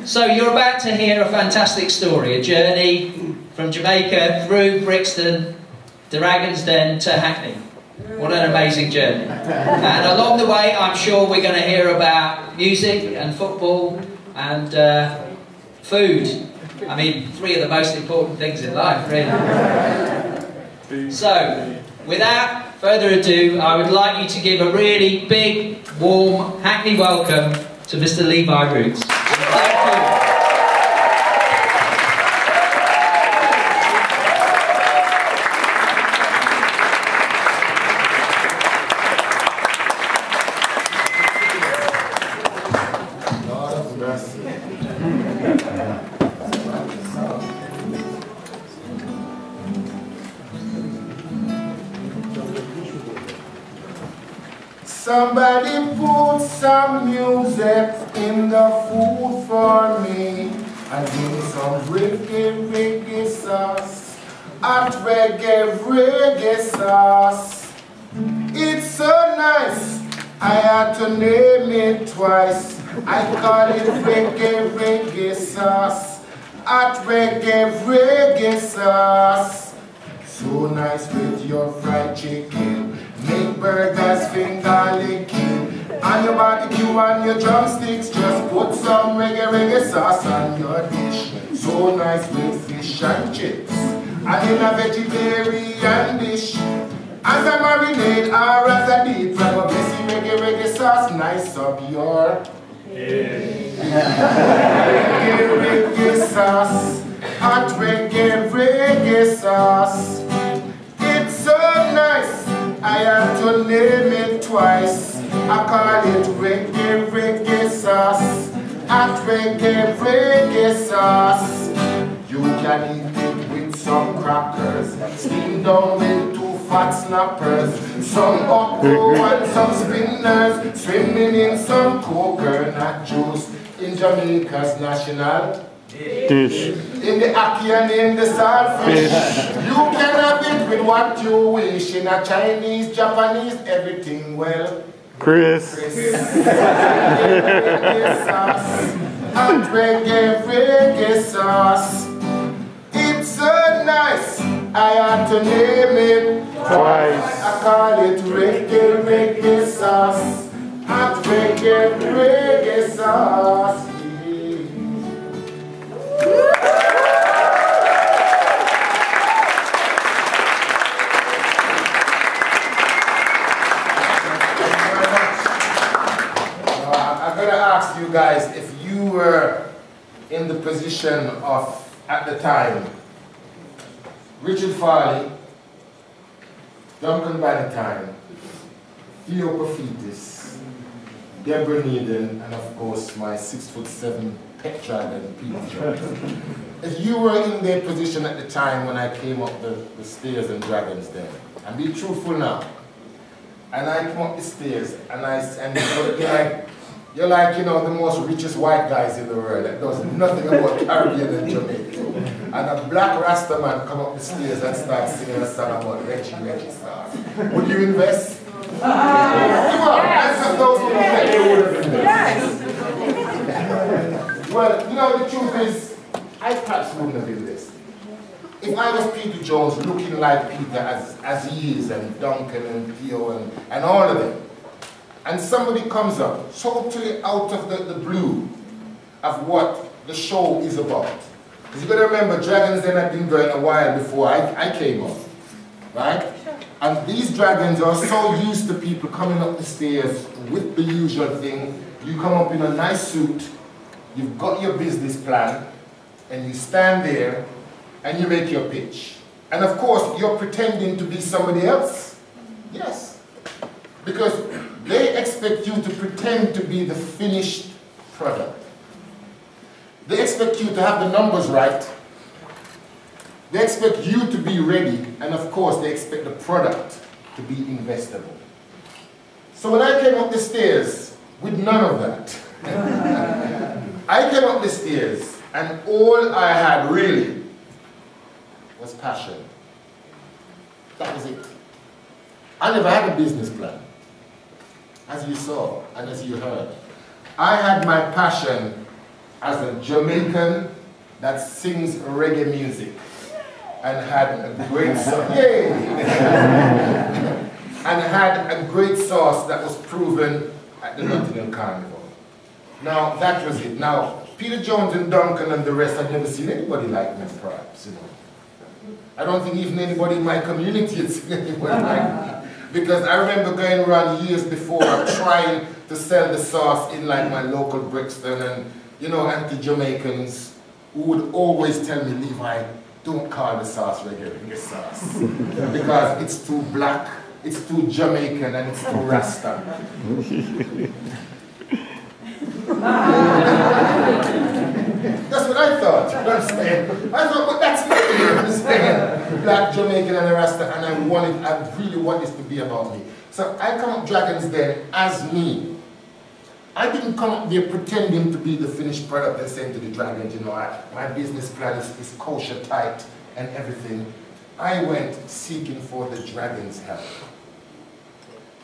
So you're about to hear a fantastic story, a journey from Jamaica through Brixton, to Dragon's Den to Hackney. What an amazing journey. And along the way, I'm sure we're going to hear about music and football and food. I mean, three of the most important things in life, really. So, without further ado, I would like you to give a really big, warm, Hackney welcome to Mr. Levi Roots. Thank you. Somebody put some music in the food for me and give me some reggae, reggae sauce. Hot reggae, reggae sauce. It's so nice, I had to name it twice. I call it reggae, reggae sauce. Hot reggae, reggae sauce. So nice with your fried chicken. Make burgers, finger licking. On your barbecue and your drumsticks, just put some reggae, reggae sauce on your dish. So nice with fish and chips. And in a vegetarian dish, as a marinade or as a deep fry, but blessy reggae, reggae sauce, nice up your reggae, reggae sauce. Hot reggae, reggae sauce. It's so nice, I have to name it twice. I call it reggae, reggae sauce. Hot reggae, reggae sauce. You can eat it with some crackers, steamed down with 2 fat snappers, some okra and some spinners, swimming in some coconut juice. In Jamaica's national dish. In the ackee and in the saltfish. You can have it with what you wish. In a Chinese, Japanese, everything well. Chris. Reggae sauce. Hot reggae, reggae sauce. It's so nice, I had to name it twice. I call it reggae, reggae sauce. Hot reggae, reggae sauce. I'm going to ask you guys, if you were in the position of, at the time, Richard Farley, Duncan Bannatyne, Theo Prophetis, Deborah Needham, and of course my 6'7" pet dragon, Peter. If you were in their position at the time when I came up the stairs in Dragon's Den, and be truthful now, and I come up the stairs and you're like, you know, the most richest white guys in the world that does nothing about Caribbean and Jamaica. And a black Rasta man come up the stairs and start singing a song about Reggae Reggae stars. Would you invest? Come on, answer those who invest. You would invest. Well, you know, the truth is, I perhaps wouldn't have invested. If I was Peter Jones looking like Peter as he is, and Duncan and Theo and all of them, and somebody comes up totally out of the blue of what the show is about. Because you've got to remember, Dragon's Den had been going a while before I came up, right? And these dragons are so used to people coming up the stairs with the usual thing. You come up in a nice suit, you've got your business plan, and you stand there and you make your pitch. And of course, you're pretending to be somebody else. Yes. Because they expect you to pretend to be the finished product. They expect you to have the numbers right. They expect you to be ready, and of course they expect the product to be investable. So when I came up the stairs with none of that, I came up the stairs and all I had really was passion. That was it. I never had a business plan, as you saw and as you heard. I had my passion as a Jamaican that sings reggae music and had a great sauce. Yay! And had a great sauce that was proven at the Nottingham Carnival. Now that was it. Now Peter Jones and Duncan and the rest, I've never seen anybody like me, perhaps, you know. I don't think even anybody in my community had seen anybody like me. Because I remember going around years before trying to sell the sauce in like my local Brixton and, you know, anti-Jamaicans who would always tell me, Levi, don't call the sauce Reggae Reggae sauce. Because it's too black, it's too Jamaican, and it's too Rasta. That's what I thought, you know what I'm saying? I thought, but that's not me, you understand? Black, Jamaican, and a Rasta, and I really want this to be about me. So I come up Dragons Den as me. I didn't come up there pretending to be the finished product and saying to the Dragons, you know, my business plan is kosher tight and everything. I went seeking for the Dragons' help.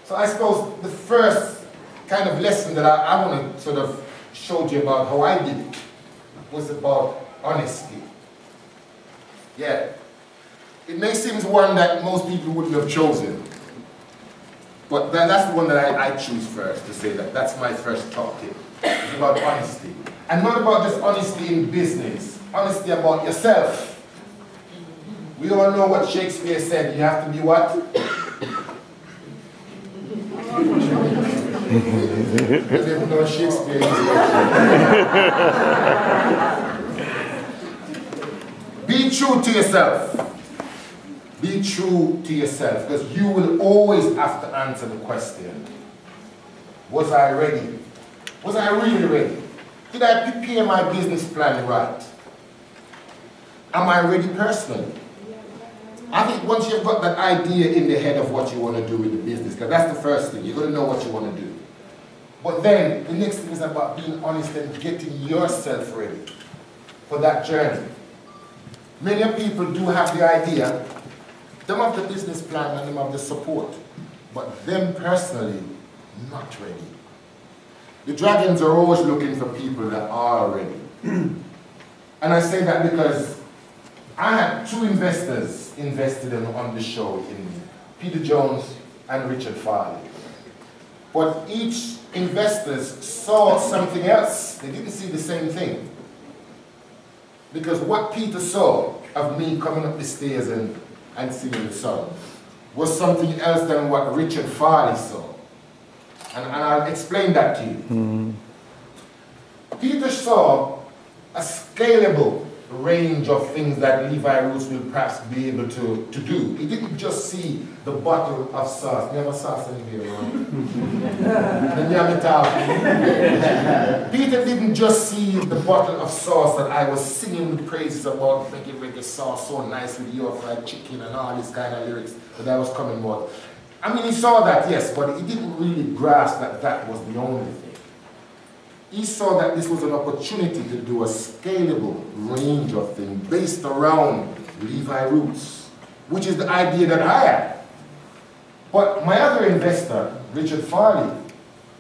So I suppose the first kind of lesson that I want to sort of show you about how I did it was about honesty. Yeah. It may seem one that most people wouldn't have chosen. But that's the one that I choose first to say that. That's my first top tip. It's about honesty. And not about just honesty in business. Honesty about yourself. We all know what Shakespeare said. You have to be what? I didn't know Shakespeare. Be true to yourself. Be true to yourself, because you will always have to answer the question, was I ready? Was I really ready? Did I prepare my business plan right? Am I ready personally? I think once you've got that idea in the head of what you want to do with the business, because that's the first thing, you've got to know what you want to do. But then, the next thing is about being honest and getting yourself ready for that journey. Many people do have the idea, them have the business plan and them have the support, but them personally, not ready. The Dragons are always looking for people that are ready. And I say that because I had two investors invested on the show, in Peter Jones and Richard Farley. But each investor saw something else. They didn't see the same thing. Because what Peter saw of me coming up the stairs and singing the song was something else than what Richard Farley saw. And I'll explain that to you. Peter saw a scalable range of things that Levi Roots will perhaps be able to do. He didn't just see the bottle of sauce. Never sauce anywhere around. Peter didn't just see the bottle of sauce that I was singing the praises about Reggae Reggae sauce so nice with your fried chicken and all these kind of lyrics that I was coming about. I mean, he saw that, yes, but he didn't really grasp that that was the only thing. He saw that this was an opportunity to do a scalable range of things based around Levi Roots, which is the idea that I had. But my other investor, Richard Farley,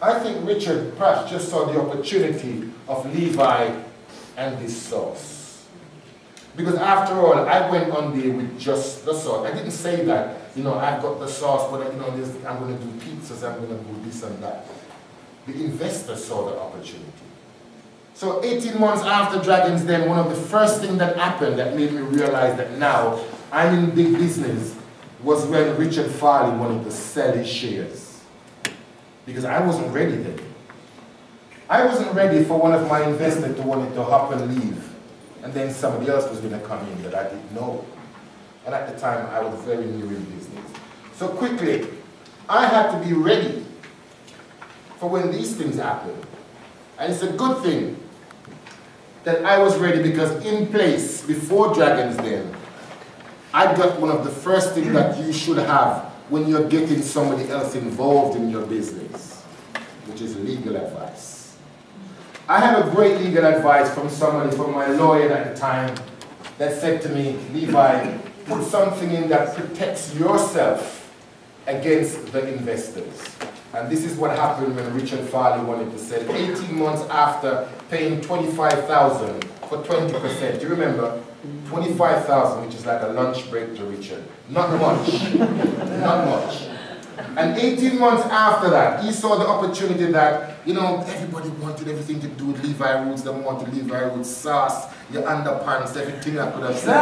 I think Richard perhaps just saw the opportunity of Levi and this sauce. Because after all, I went on there with just the sauce. I didn't say that, you know, I've got the sauce, but you know, I'm going to do pizzas, I'm going to do this and that. The investor saw the opportunity. So 18 months after Dragons Den, one of the first things that happened that made me realize that now I'm in big business was when Richard Farley wanted to sell his shares. Because I wasn't ready then. I wasn't ready for one of my investors to want to hop and leave. And then somebody else was going to come in that I didn't know. And at the time, I was very new in business. So quickly, I had to be ready for when these things happen. And it's a good thing that I was ready, because in place, before Dragons Den, I got one of the first things that you should have when you're getting somebody else involved in your business, which is legal advice. I had a great legal advice from somebody, from my lawyer at the time, that said to me, Levi, put something in that protects yourself against the investors. And this is what happened when Richard Farley wanted to sell. 18 months after paying 25,000 for 20%. Do you remember? 25,000, which is like a lunch break to Richard. Not much. Not much. And 18 months after that, he saw the opportunity that, you know, everybody wanted everything to do with Levi Roots. They wanted Levi Roots sauce, your underpants, everything I could have said.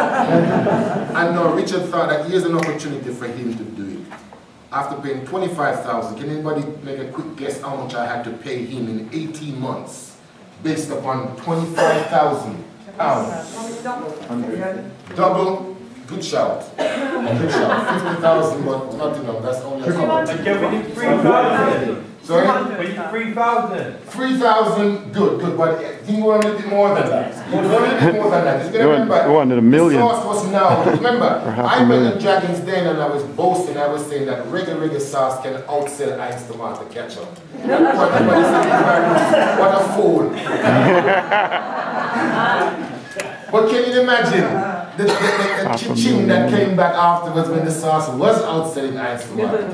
And now Richard thought that here's an opportunity for him to do it. After paying 25,000, can anybody make a quick guess how much I had to pay him in 18 months based upon 25,000 pounds? Double. Good shout. Good shout. 50,000, but not enough. That's only a couple. Can we do 3,000? Sorry? 3,000. 3,000, good. But he wanted a bit more than that. He wanted a bit more than that. You remember, wanted $1 million. the sauce was now. Remember, I went $500,000. to Dragons Den and I was boasting. I was saying that Reggae Reggae sauce can outsell Heinz tomato ketchup. What a fool. But can you imagine? The ching that came back afterwards when the sauce was outselling Heinz tomato.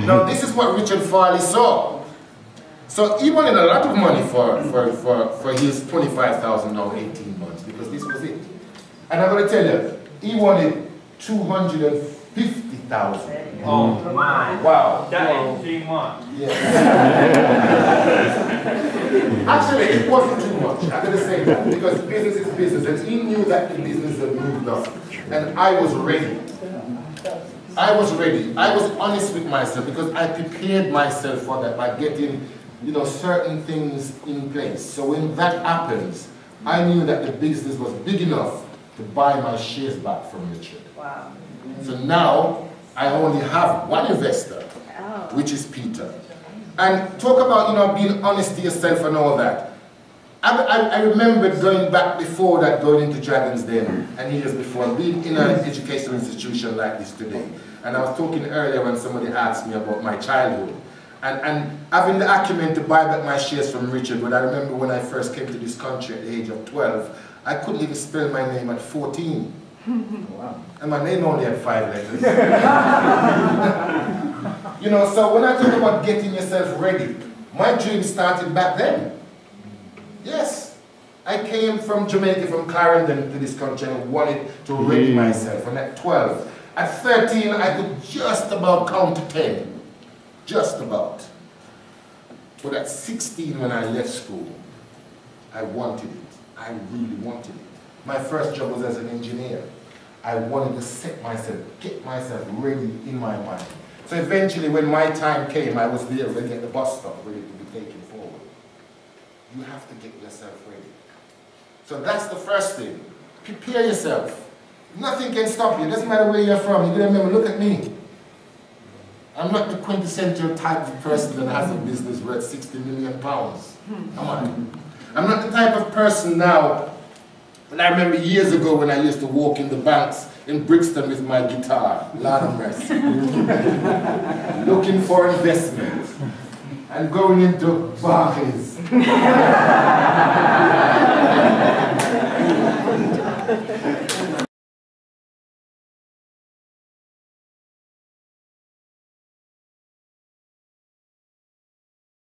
Now this is what Richard Farley saw. So he wanted a lot of money for his 25,000 now 18 months because this was it. And I'm going to tell you, he wanted 250,000. Oh my. Wow. That is 3 months. Yeah. Actually, it wasn't too much. I'm going to say that because business is business, and he knew that the business had moved up, and I was ready. I was ready. I was honest with myself because I prepared myself for that by getting, you know, certain things in place. So when that happens, I knew that the business was big enough to buy my shares back from Richard. Wow. So now I only have one investor, which is Peter. And talk about, you know, being honest to yourself and all that. I remember going back before that, going into Dragons Den, and years before, being in an educational institution like this today. And I was talking earlier when somebody asked me about my childhood. And having the acumen to buy back my shares from Richard, but I remember when I first came to this country at the age of 12, I couldn't even spell my name at 14. Wow. And my name only had 5 letters. You know, so when I talk about getting yourself ready, my dream started back then. Yes. I came from Jamaica, from Clarendon to this country and wanted to ready myself. And at 12, at 13, I could just about count to 10. Just about. But at 16, when I left school, I wanted it. I really wanted it. My first job was as an engineer. I wanted to set myself, get myself ready in my mind. So eventually, when my time came, I was there ready at the bus stop, ready to be taken forward. You have to get yourself ready. So that's the first thing. Prepare yourself. Nothing can stop you. It doesn't matter where you're from. You gotta remember, look at me. I'm not the quintessential type of person that has a business worth 60 million pounds. Come on. I'm not the type of person now. But I remember years ago when I used to walk in the banks in Brixton with my guitar, Lord of mercy, looking for investment and going into Barclays.